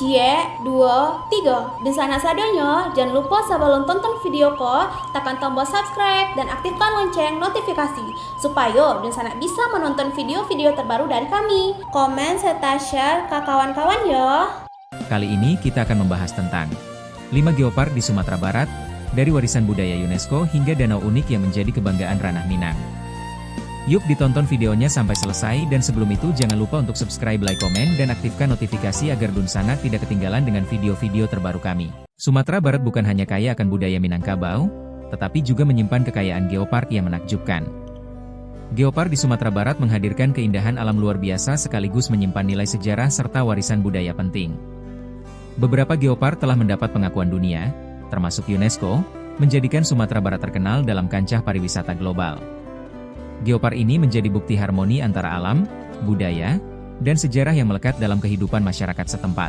Cie, dua, tiga. Dan sana sadanya, jangan lupa sebelum tonton video ko, tekan tombol subscribe dan aktifkan lonceng notifikasi supaya dan sana bisa menonton video-video terbaru dari kami. Komen serta share ke kawan-kawan ya. Kali ini kita akan membahas tentang 5 geopark di Sumatera Barat, dari warisan budaya UNESCO hingga danau unik yang menjadi kebanggaan ranah Minang. Yuk ditonton videonya sampai selesai, dan sebelum itu jangan lupa untuk subscribe, like, komen, dan aktifkan notifikasi agar Dunsana tidak ketinggalan dengan video-video terbaru kami. Sumatera Barat bukan hanya kaya akan budaya Minangkabau, tetapi juga menyimpan kekayaan geopark yang menakjubkan. Geopark di Sumatera Barat menghadirkan keindahan alam luar biasa sekaligus menyimpan nilai sejarah serta warisan budaya penting. Beberapa geopark telah mendapat pengakuan dunia, termasuk UNESCO, menjadikan Sumatera Barat terkenal dalam kancah pariwisata global. Geopark ini menjadi bukti harmoni antara alam, budaya, dan sejarah yang melekat dalam kehidupan masyarakat setempat.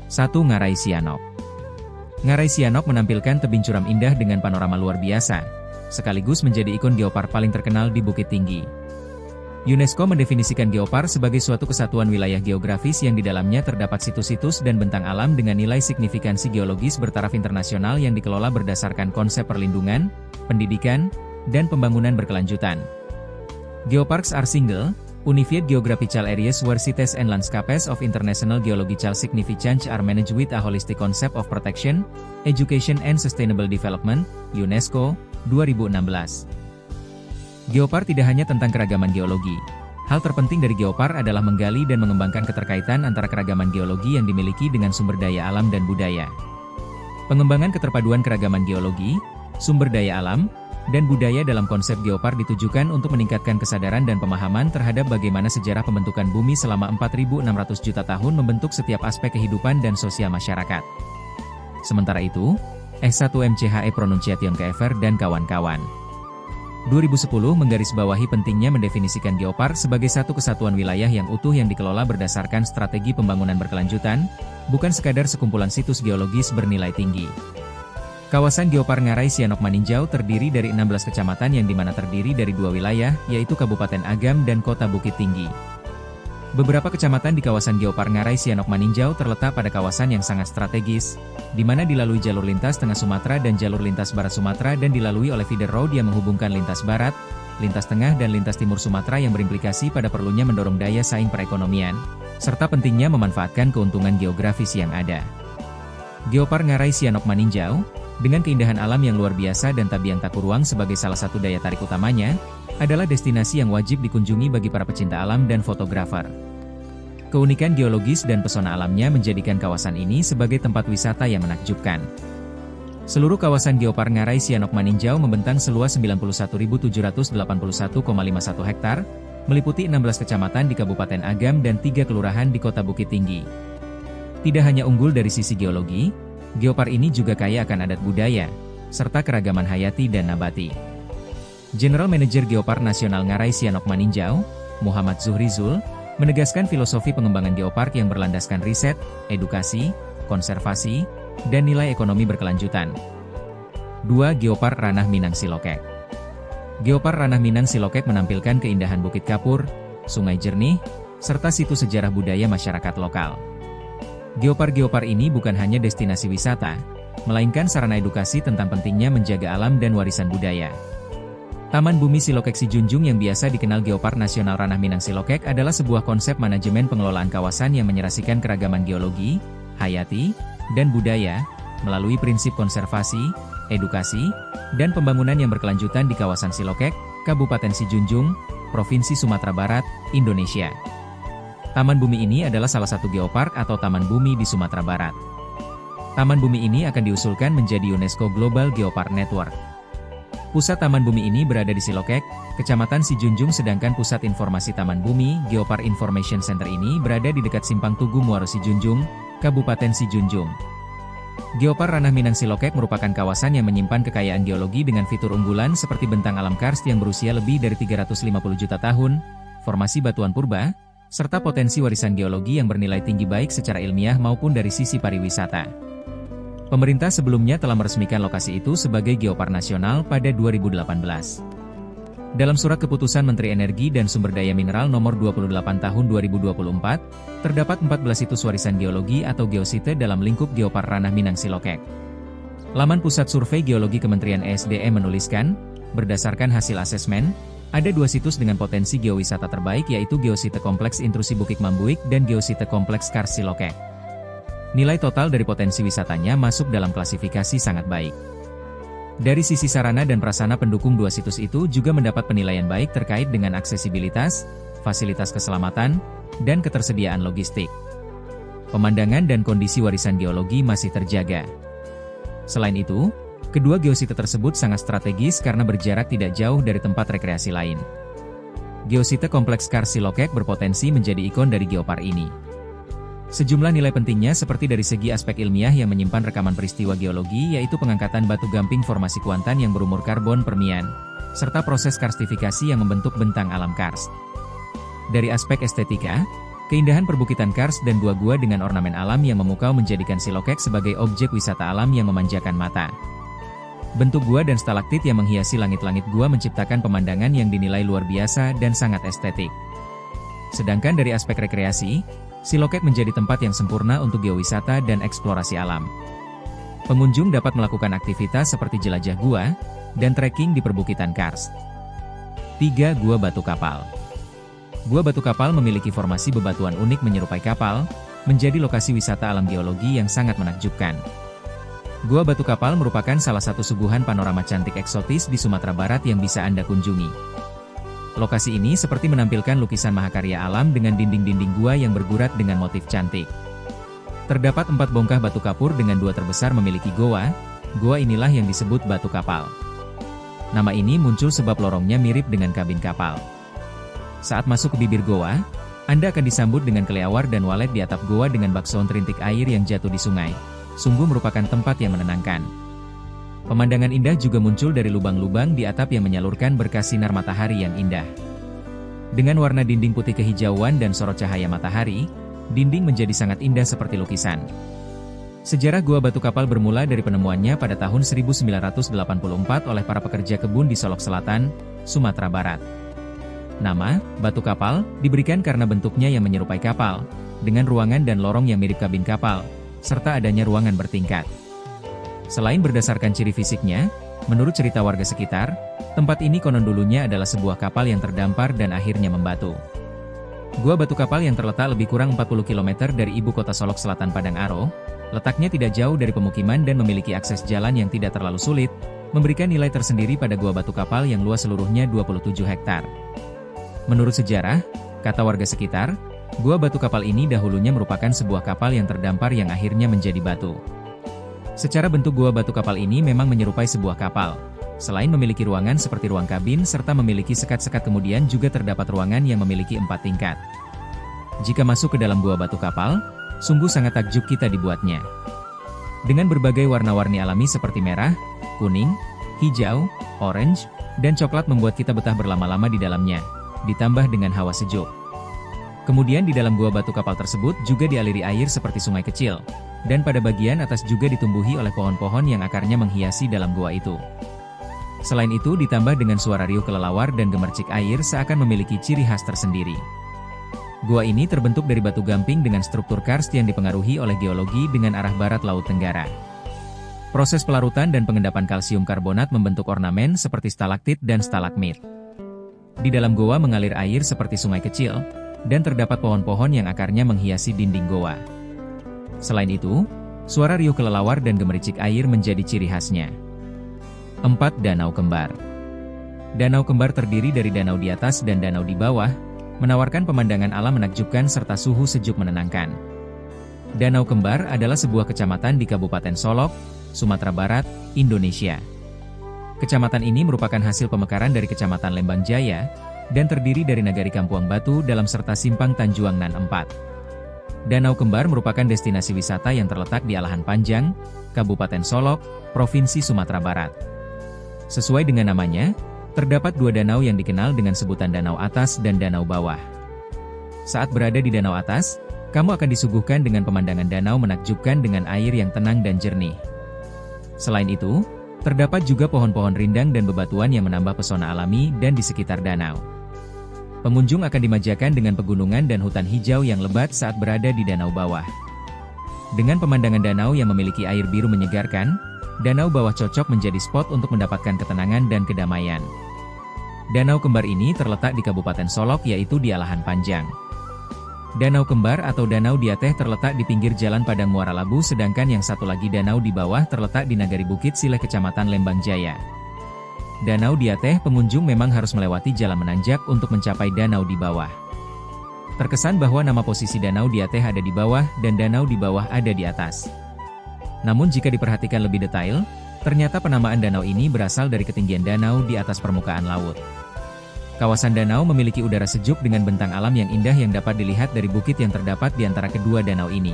1. Ngarai Sianok. Ngarai Sianok menampilkan tebing curam indah dengan panorama luar biasa, sekaligus menjadi ikon geopark paling terkenal di Bukit Tinggi. UNESCO mendefinisikan geopark sebagai suatu kesatuan wilayah geografis yang di dalamnya terdapat situs-situs dan bentang alam dengan nilai signifikansi geologis bertaraf internasional yang dikelola berdasarkan konsep perlindungan, pendidikan, dan pembangunan berkelanjutan. Geoparks are single, unified geographical areas where sites and landscapes of international geological significance are managed with a holistic concept of protection, education and sustainable development, UNESCO, 2016. Geopark tidak hanya tentang keragaman geologi. Hal terpenting dari geopark adalah menggali dan mengembangkan keterkaitan antara keragaman geologi yang dimiliki dengan sumber daya alam dan budaya. Pengembangan keterpaduan keragaman geologi, sumber daya alam, dan budaya dalam konsep geopark ditujukan untuk meningkatkan kesadaran dan pemahaman terhadap bagaimana sejarah pembentukan bumi selama 4.600 juta tahun membentuk setiap aspek kehidupan dan sosial masyarakat. Sementara itu, S1 MCHE Pronunciation KFR dan kawan-kawan 2010 menggarisbawahi pentingnya mendefinisikan geopark sebagai satu kesatuan wilayah yang utuh yang dikelola berdasarkan strategi pembangunan berkelanjutan, bukan sekadar sekumpulan situs geologis bernilai tinggi. Kawasan Geopark Ngarai Sianok Maninjau terdiri dari 16 kecamatan yang dimana terdiri dari 2 wilayah, yaitu Kabupaten Agam dan Kota Bukit Tinggi. Beberapa kecamatan di kawasan Geopark Ngarai Sianok Maninjau terletak pada kawasan yang sangat strategis, di mana dilalui jalur lintas tengah Sumatera dan jalur lintas barat Sumatera dan dilalui oleh feeder road yang menghubungkan lintas barat, lintas tengah dan lintas timur Sumatera yang berimplikasi pada perlunya mendorong daya saing perekonomian, serta pentingnya memanfaatkan keuntungan geografis yang ada. Geopark Ngarai Sianok Maninjau, dengan keindahan alam yang luar biasa dan Tabiang Takuruang sebagai salah satu daya tarik utamanya, adalah destinasi yang wajib dikunjungi bagi para pecinta alam dan fotografer. Keunikan geologis dan pesona alamnya menjadikan kawasan ini sebagai tempat wisata yang menakjubkan. Seluruh kawasan Geopark Ngarai Sianok Maninjau membentang seluas 91.781,51 hektar, meliputi 16 kecamatan di Kabupaten Agam dan 3 kelurahan di Kota Bukit Tinggi. Tidak hanya unggul dari sisi geologi, geopark ini juga kaya akan adat budaya, serta keragaman hayati dan nabati. General Manager Geopark Nasional Ngarai Sianok Maninjau, Muhammad Zuhrizul, menegaskan filosofi pengembangan geopark yang berlandaskan riset, edukasi, konservasi, dan nilai ekonomi berkelanjutan. 2. Geopark Ranah Minang Silokek. Geopark Ranah Minang Silokek menampilkan keindahan Bukit Kapur, sungai jernih, serta situs sejarah budaya masyarakat lokal. Geopark-geopark ini bukan hanya destinasi wisata, melainkan sarana edukasi tentang pentingnya menjaga alam dan warisan budaya. Taman Bumi Silokek Sijunjung yang biasa dikenal Geopark Nasional Ranah Minang Silokek adalah sebuah konsep manajemen pengelolaan kawasan yang menyerasikan keragaman geologi, hayati, dan budaya, melalui prinsip konservasi, edukasi, dan pembangunan yang berkelanjutan di kawasan Silokek, Kabupaten Sijunjung, Provinsi Sumatera Barat, Indonesia. Taman Bumi ini adalah salah satu geopark atau Taman Bumi di Sumatera Barat. Taman Bumi ini akan diusulkan menjadi UNESCO Global Geopark Network. Pusat Taman Bumi ini berada di Silokek, Kecamatan Sijunjung, sedangkan Pusat Informasi Taman Bumi, Geopark Information Center ini berada di dekat Simpang Tugu Muaro Sijunjung, Kabupaten Sijunjung. Geopark Ranah Minang Silokek merupakan kawasan yang menyimpan kekayaan geologi dengan fitur unggulan seperti bentang alam karst yang berusia lebih dari 350 juta tahun, formasi batuan purba, serta potensi warisan geologi yang bernilai tinggi baik secara ilmiah maupun dari sisi pariwisata. Pemerintah sebelumnya telah meresmikan lokasi itu sebagai Geopark Nasional pada 2018. Dalam Surat Keputusan Menteri Energi dan Sumber Daya Mineral Nomor 28 Tahun 2024, terdapat 14 situs warisan geologi atau geosite dalam lingkup Geopar Ranah Minang Silokek. Laman Pusat Survei Geologi Kementerian ESDM menuliskan, berdasarkan hasil asesmen, ada 2 situs dengan potensi geowisata terbaik yaitu Geosite Kompleks Intrusi Bukit Mambuik dan Geosite Kompleks Kars Silokek. Nilai total dari potensi wisatanya masuk dalam klasifikasi sangat baik. Dari sisi sarana dan prasarana pendukung 2 situs itu juga mendapat penilaian baik terkait dengan aksesibilitas, fasilitas keselamatan, dan ketersediaan logistik. Pemandangan dan kondisi warisan geologi masih terjaga. Selain itu, kedua geosite tersebut sangat strategis karena berjarak tidak jauh dari tempat rekreasi lain. Geosite Kompleks Kars Silokek berpotensi menjadi ikon dari geopar ini. Sejumlah nilai pentingnya seperti dari segi aspek ilmiah yang menyimpan rekaman peristiwa geologi yaitu pengangkatan batu gamping formasi kuantan yang berumur karbon Permian, serta proses karstifikasi yang membentuk bentang alam karst. Dari aspek estetika, keindahan perbukitan karst dan gua-gua dengan ornamen alam yang memukau menjadikan Silokek sebagai objek wisata alam yang memanjakan mata. Bentuk gua dan stalaktit yang menghiasi langit-langit gua menciptakan pemandangan yang dinilai luar biasa dan sangat estetik. Sedangkan dari aspek rekreasi, Silokek menjadi tempat yang sempurna untuk geowisata dan eksplorasi alam. Pengunjung dapat melakukan aktivitas seperti jelajah gua dan trekking di perbukitan karst. 3. Gua Batu Kapal. Gua Batu Kapal memiliki formasi bebatuan unik menyerupai kapal, menjadi lokasi wisata alam geologi yang sangat menakjubkan. Gua Batu Kapal merupakan salah satu suguhan panorama cantik eksotis di Sumatera Barat yang bisa Anda kunjungi. Lokasi ini seperti menampilkan lukisan mahakarya alam dengan dinding-dinding gua yang bergurat dengan motif cantik. Terdapat 4 bongkah batu kapur dengan 2 terbesar memiliki goa. Goa inilah yang disebut batu kapal. Nama ini muncul sebab lorongnya mirip dengan kabin kapal. Saat masuk ke bibir goa, Anda akan disambut dengan kelelawar dan walet di atap goa dengan bak sound rintik air yang jatuh di sungai. Sungguh merupakan tempat yang menenangkan. Pemandangan indah juga muncul dari lubang-lubang di atap yang menyalurkan berkas sinar matahari yang indah. Dengan warna dinding putih kehijauan dan sorot cahaya matahari, dinding menjadi sangat indah seperti lukisan. Sejarah Gua Batu Kapal bermula dari penemuannya pada tahun 1984 oleh para pekerja kebun di Solok Selatan, Sumatera Barat. Nama, Batu Kapal, diberikan karena bentuknya yang menyerupai kapal, dengan ruangan dan lorong yang mirip kabin kapal, serta adanya ruangan bertingkat. Selain berdasarkan ciri fisiknya, menurut cerita warga sekitar, tempat ini konon dulunya adalah sebuah kapal yang terdampar dan akhirnya membatu. Gua Batu Kapal yang terletak lebih kurang 40 km dari ibu kota Solok Selatan Padang Aro, letaknya tidak jauh dari pemukiman dan memiliki akses jalan yang tidak terlalu sulit, memberikan nilai tersendiri pada Gua Batu Kapal yang luas seluruhnya 27 hektar. Menurut sejarah, kata warga sekitar, Gua Batu Kapal ini dahulunya merupakan sebuah kapal yang terdampar yang akhirnya menjadi batu. Secara bentuk Gua Batu Kapal ini memang menyerupai sebuah kapal. Selain memiliki ruangan seperti ruang kabin serta memiliki sekat-sekat, kemudian juga terdapat ruangan yang memiliki 4 tingkat. Jika masuk ke dalam Gua Batu Kapal, sungguh sangat takjub kita dibuatnya. Dengan berbagai warna-warni alami seperti merah, kuning, hijau, orange, dan coklat membuat kita betah berlama-lama di dalamnya, ditambah dengan hawa sejuk. Kemudian di dalam Gua Batu Kapal tersebut juga dialiri air seperti sungai kecil, dan pada bagian atas juga ditumbuhi oleh pohon-pohon yang akarnya menghiasi dalam gua itu. Selain itu ditambah dengan suara riuh kelelawar dan gemercik air seakan memiliki ciri khas tersendiri. Gua ini terbentuk dari batu gamping dengan struktur karst yang dipengaruhi oleh geologi dengan arah barat Laut Tenggara. Proses pelarutan dan pengendapan kalsium karbonat membentuk ornamen seperti stalaktit dan stalagmit. Di dalam goa mengalir air seperti sungai kecil, dan terdapat pohon-pohon yang akarnya menghiasi dinding goa. Selain itu, suara riuh kelelawar dan gemericik air menjadi ciri khasnya. 4. Danau Kembar. Danau Kembar terdiri dari danau di atas dan danau di bawah, menawarkan pemandangan alam menakjubkan serta suhu sejuk menenangkan. Danau Kembar adalah sebuah kecamatan di Kabupaten Solok, Sumatera Barat, Indonesia. Kecamatan ini merupakan hasil pemekaran dari Kecamatan Lembang Jaya, dan terdiri dari Nagari Kampuang Batu dalam serta Simpang Tanjuang Nan 4. Danau Kembar merupakan destinasi wisata yang terletak di Alahan Panjang, Kabupaten Solok, Provinsi Sumatera Barat. Sesuai dengan namanya, terdapat 2 danau yang dikenal dengan sebutan Danau Atas dan Danau Bawah. Saat berada di Danau Atas, kamu akan disuguhkan dengan pemandangan danau menakjubkan dengan air yang tenang dan jernih. Selain itu, Terdapat juga pohon-pohon rindang dan bebatuan yang menambah pesona alami dan di sekitar danau. Pengunjung akan dimanjakan dengan pegunungan dan hutan hijau yang lebat saat berada di danau bawah. Dengan pemandangan danau yang memiliki air biru menyegarkan, danau bawah cocok menjadi spot untuk mendapatkan ketenangan dan kedamaian. Danau Kembar ini terletak di Kabupaten Solok, yaitu di Alahan Panjang. Danau Kembar atau Danau Diateh terletak di pinggir Jalan Padang Muara Labu, sedangkan yang satu lagi danau di bawah terletak di Nagari Bukit Sileh, Kecamatan Lembang Jaya. Danau Diateh pengunjung memang harus melewati jalan menanjak untuk mencapai danau di bawah. Terkesan bahwa nama posisi Danau Diateh ada di bawah dan danau di bawah ada di atas. Namun jika diperhatikan lebih detail, ternyata penamaan danau ini berasal dari ketinggian danau di atas permukaan laut. Kawasan danau memiliki udara sejuk dengan bentang alam yang indah yang dapat dilihat dari bukit yang terdapat di antara kedua danau ini.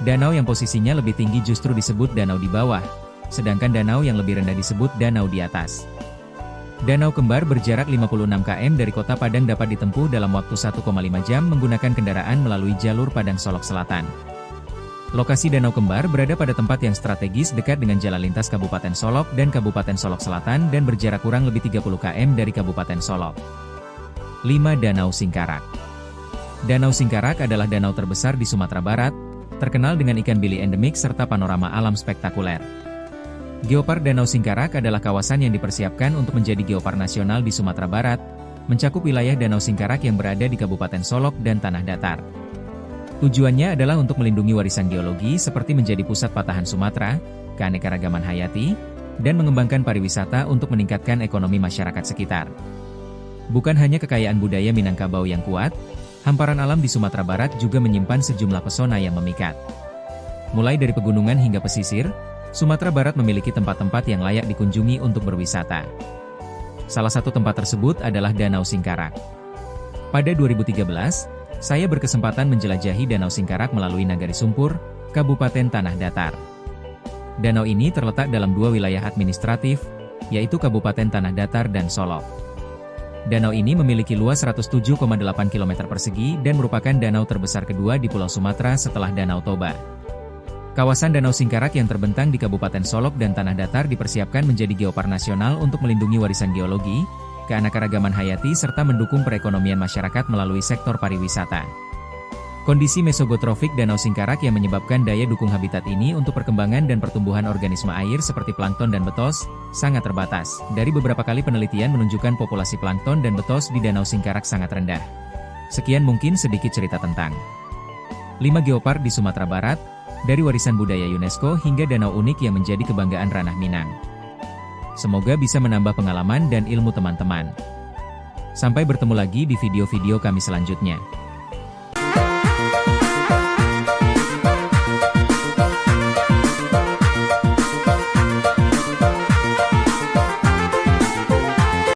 Danau yang posisinya lebih tinggi justru disebut danau di bawah, sedangkan danau yang lebih rendah disebut danau di atas. Danau Kembar berjarak 56 km dari kota Padang, dapat ditempuh dalam waktu 1,5 jam menggunakan kendaraan melalui jalur Padang Solok Selatan. Lokasi Danau Kembar berada pada tempat yang strategis dekat dengan jalan lintas Kabupaten Solok dan Kabupaten Solok Selatan dan berjarak kurang lebih 30 km dari Kabupaten Solok. 5. Danau Singkarak. Danau Singkarak adalah danau terbesar di Sumatera Barat, terkenal dengan ikan bili endemik serta panorama alam spektakuler. Geopark Danau Singkarak adalah kawasan yang dipersiapkan untuk menjadi geopark nasional di Sumatera Barat, mencakup wilayah Danau Singkarak yang berada di Kabupaten Solok dan Tanah Datar. Tujuannya adalah untuk melindungi warisan geologi seperti menjadi pusat patahan Sumatera, keanekaragaman hayati, dan mengembangkan pariwisata untuk meningkatkan ekonomi masyarakat sekitar. Bukan hanya kekayaan budaya Minangkabau yang kuat, hamparan alam di Sumatera Barat juga menyimpan sejumlah pesona yang memikat. Mulai dari pegunungan hingga pesisir, Sumatera Barat memiliki tempat-tempat yang layak dikunjungi untuk berwisata. Salah satu tempat tersebut adalah Danau Singkarak. Pada 2013, saya berkesempatan menjelajahi Danau Singkarak melalui Nagari Sumpur, Kabupaten Tanah Datar. Danau ini terletak dalam dua wilayah administratif, yaitu Kabupaten Tanah Datar dan Solok. Danau ini memiliki luas 107,8 km persegi dan merupakan danau terbesar kedua di Pulau Sumatera setelah Danau Toba. Kawasan Danau Singkarak yang terbentang di Kabupaten Solok dan Tanah Datar dipersiapkan menjadi geopark nasional untuk melindungi warisan geologi, keanekaragaman hayati serta mendukung perekonomian masyarakat melalui sektor pariwisata. Kondisi mesogotrofik Danau Singkarak yang menyebabkan daya dukung habitat ini untuk perkembangan dan pertumbuhan organisme air seperti plankton dan betos, sangat terbatas. Dari beberapa kali penelitian menunjukkan populasi plankton dan betos di Danau Singkarak sangat rendah. Sekian mungkin sedikit cerita tentang 5 geopark di Sumatera Barat, dari warisan budaya UNESCO hingga danau unik yang menjadi kebanggaan ranah Minang. Semoga bisa menambah pengalaman dan ilmu teman-teman. Sampai bertemu lagi di video-video kami selanjutnya.